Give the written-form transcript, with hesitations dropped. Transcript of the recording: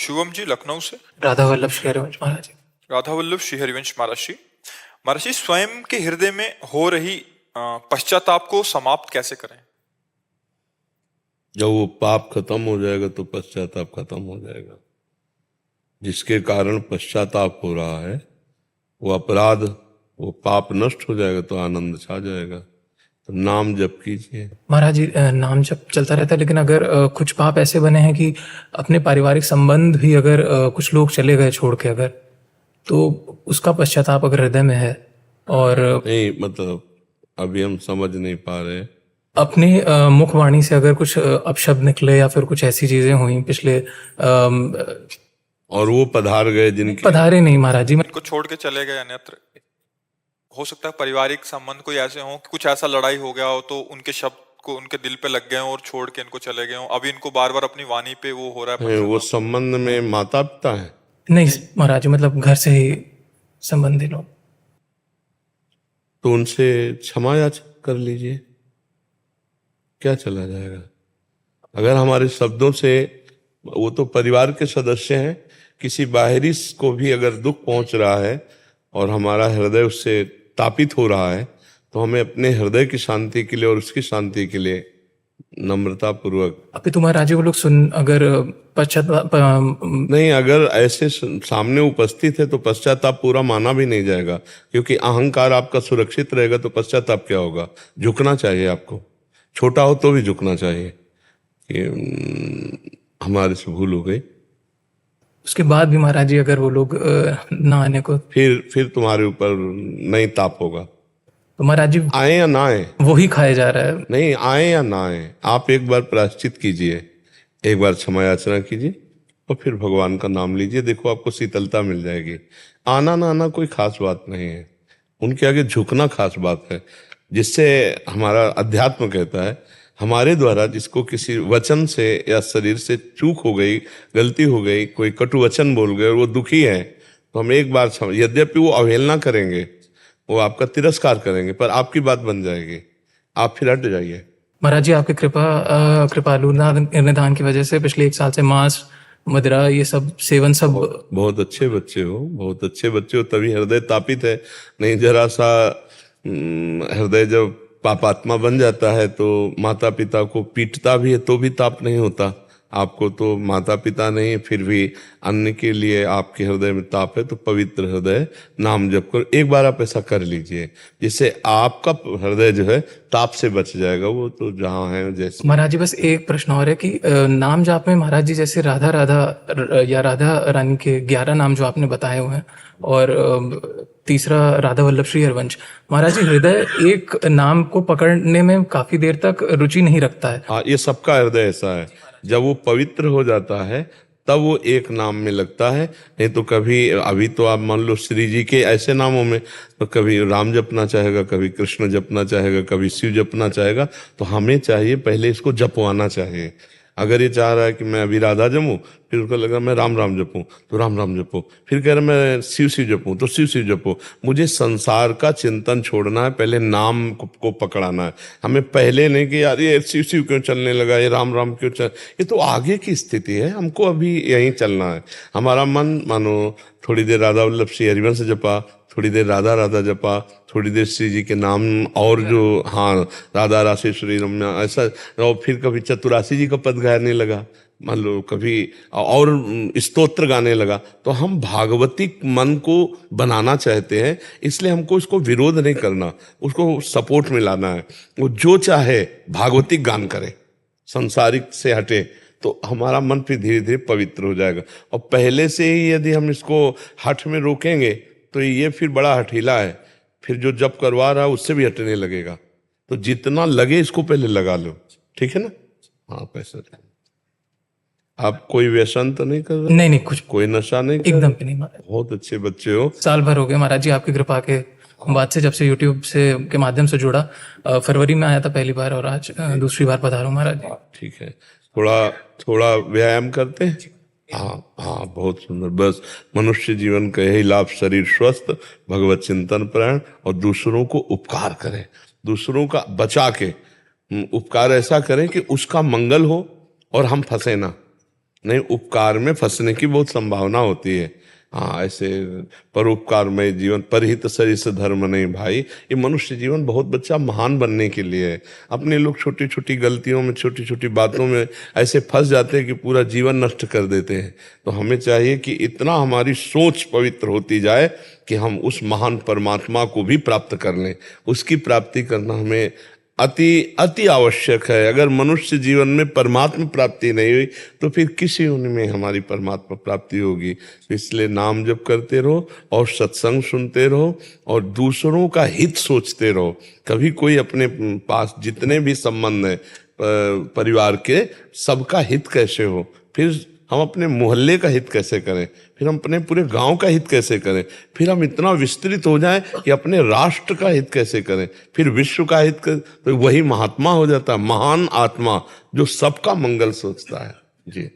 शुभम जी लखनऊ से। राधा वल्लभ श्री हरिवंश महाराज जी। राधा वल्लभ श्री हरिवंश महाराज जी। महाराज जी, स्वयं के हृदय में हो रही पश्चाताप को समाप्त कैसे करें? जब वो पाप खत्म हो जाएगा तो पश्चाताप खत्म हो जाएगा। जिसके कारण पश्चाताप हो रहा है वो अपराध, वो पाप नष्ट हो जाएगा तो आनंद छा जाएगा। तो नाम जप कीजिए। महाराज जी, नाम जब चलता रहता है, लेकिन अगर कुछ पाप ऐसे बने हैं कि अपने पारिवारिक संबंध भी अगर कुछ लोग चले गए छोड़ के, अगर तो उसका पश्चाताप अगर हृदय में है और नहीं, मतलब अभी हम समझ नहीं पा रहे। अपने मुखवाणी से अगर कुछ अपशब्द निकले या फिर कुछ ऐसी चीजें हुई पिछले और वो पधार गए जिनके पधारे नहीं महाराज जी, इनको छोड़ के चले गए अन्यत्र। हो सकता है पारिवारिक संबंध कोई ऐसे हो कि कुछ ऐसा लड़ाई हो गया हो तो उनके शब्द को उनके दिल पे लग गए हो और छोड़ के इनको चले गए हो। अभी इनको बार बार अपनी वाणी पे वो हो रहा है वो पश्चाताप। संबंध में माता पिता है। नहीं महाराज जी, मतलब घर से ही संबंधित लोग। तो उनसे क्षमा याचना कर लीजिए, क्या चला जाएगा। अगर हमारे शब्दों से, वो तो परिवार के सदस्य हैं, किसी बाहरी को भी अगर दुख पहुंच रहा है और हमारा हृदय उससे तापित हो रहा है तो हमें अपने हृदय की शांति के लिए और उसकी शांति के लिए नम्रता पूर्वक। अभी तो महाराज जी वो लोग सुन अगर पश्चाताप नहीं, अगर ऐसे सामने उपस्थित है तो पश्चाताप पूरा माना भी नहीं जाएगा, क्योंकि अहंकार आपका सुरक्षित रहेगा तो पश्चाताप क्या होगा। झुकना चाहिए आपको, छोटा हो तो भी झुकना चाहिए कि हमारे से भूल हो गई। उसके बाद भी महाराज जी अगर वो लोग ना आने को, फिर तुम्हारे ऊपर नहीं ताप होगा। तो महाराज जी आए या ना आए, वो ही खाया जा रहा है। नहीं आए या ना आए, आप एक बार प्रायश्चित कीजिए, एक बार क्षमा याचना कीजिए और फिर भगवान का नाम लीजिए। देखो आपको शीतलता मिल जाएगी। आना ना आना कोई खास बात नहीं है, उनके आगे झुकना खास बात है। जिससे हमारा अध्यात्म कहता है हमारे द्वारा जिसको किसी वचन से या शरीर से चूक हो गई, गलती हो गई, कोई कटु वचन बोल गए और वो दुखी है, तो हम एक बार यद्यपि वो अवहेलना करेंगे, वो आपका तिरस्कार करेंगे, पर आपकी बात बन जाएगी, आप फिर हट जाइए। महाराज जी आपकी कृपालु निधान की वजह से पिछले 1 साल से मांस, मदिरा, ये सब सेवन सब। बहुत अच्छे बच्चे हो, बहुत अच्छे बच्चे हो, तभी हृदय तापित है। नहीं जरा सा हृदय जब पापात्मा बन जाता है तो माता पिता को पीटता भी है तो भी ताप नहीं होता। आपको तो माता पिता नहीं, फिर भी अन्य के लिए आपके हृदय में ताप है, तो पवित्र हृदय नाम जप कर एक बार आप ऐसा कर लीजिए, जिससे आपका हृदय जो है ताप से बच जाएगा। वो तो जहाँ है जैसे। महाराज जी बस एक प्रश्न और है कि नाम जाप में महाराज जी जैसे राधा राधा या राधा रानी के 11 नाम जो आपने बताए हुए हैं, और तीसरा राधा वल्लभ श्री हरिवंश, महाराज जी हृदय एक नाम को पकड़ने में काफी देर तक रुचि नहीं रखता है। हाँ, ये सबका हृदय ऐसा है। जब वो पवित्र हो जाता है तब वो एक नाम में लगता है। नहीं तो कभी, अभी तो आप मान लो श्री जी के ऐसे नामों में तो कभी राम जपना चाहेगा, कभी कृष्ण जपना चाहेगा, कभी शिव जपना चाहेगा। तो हमें चाहिए पहले इसको जपवाना चाहिए। अगर ये चाह रहा है कि मैं अभी राधा जपूं, फिर उसको लगा मैं राम राम जपूं तो राम राम जपो, फिर कह रहा मैं शिव शिव जपूं तो शिव शिव जपो। मुझे संसार का चिंतन छोड़ना है, पहले नाम को पकड़ाना है। हमें पहले नहीं कि यार ये शिव शिव क्यों चलने लगा, ये राम राम क्यों चल, ये तो आगे की स्थिति है, हमको अभी यहीं चलना है। हमारा मन मानो थोड़ी देर राधा वल्लभ श्री हरिवंश जपा, थोड़ी देर राधा राधा जपा, थोड़ी देर श्री जी के नाम, और जो हाँ राधा राशेश्वरी रम्या ऐसा, और फिर कभी चतुरासी जी का पद गाने लगा, मान लो कभी और स्तोत्र गाने लगा। तो हम भागवतिक मन को बनाना चाहते हैं, इसलिए हमको इसको विरोध नहीं करना, उसको सपोर्ट में लाना है। वो जो चाहे भागवतिक गान करे, संसारिक से हटे, तो हमारा मन फिर धीरे धीरे पवित्र हो जाएगा। और पहले से ही यदि हम इसको हठ में रोकेंगे तो ये फिर बड़ा हठीला है, फिर जो जप करवा रहा है उससे भी हटने लगेगा। तो जितना लगे इसको पहले लगा लो, ठीक है ना। हाँ, पैसा आप कोई व्यसन तो नहीं कर रहे? नहीं नहीं, कुछ कोई नशा नहीं कर रहे? एकदम भी नहीं महाराज। बहुत अच्छे बच्चे हो। साल भर हो गए महाराज जी आपकी कृपा के बाद से, जब से यूट्यूब से के माध्यम से जुड़ा। फरवरी में आया था पहली बार और आज दूसरी बार पधारो महाराज जी। ठीक है, थोड़ा थोड़ा व्यायाम करते हैं। हाँ हाँ, बहुत सुंदर। बस मनुष्य जीवन का यही लाभ, शरीर स्वस्थ, भगवत चिंतन प्राण, और दूसरों को उपकार करें, दूसरों का बचा के उपकार ऐसा करें कि उसका मंगल हो और हम फंसे ना। नहीं, उपकार में फंसने की बहुत संभावना होती है। हाँ, ऐसे परोपकारमय जीवन, परहित सरिस धर्म नहीं भाई। ये मनुष्य जीवन बहुत बच्चा महान बनने के लिए है। अपने लोग छोटी छोटी गलतियों में, छोटी छोटी बातों में ऐसे फंस जाते हैं कि पूरा जीवन नष्ट कर देते हैं। तो हमें चाहिए कि इतना हमारी सोच पवित्र होती जाए कि हम उस महान परमात्मा को भी प्राप्त कर लें। उसकी प्राप्ति करना हमें अति अति आवश्यक है। अगर मनुष्य जीवन में परमात्मा प्राप्ति नहीं हुई तो फिर किसी उनमें हमारी परमात्मा प्राप्ति होगी। इसलिए नाम जप करते रहो और सत्संग सुनते रहो और दूसरों का हित सोचते रहो। कभी कोई अपने पास जितने भी संबंध है परिवार के, सबका हित कैसे हो, फिर हम अपने मोहल्ले का हित कैसे करें, फिर हम अपने पूरे गांव का हित कैसे करें, फिर हम इतना विस्तृत हो जाएं कि अपने राष्ट्र का हित कैसे करें, फिर विश्व का हित कर, तो वही महात्मा हो जाता है, महान आत्मा जो सबका मंगल सोचता है। जी।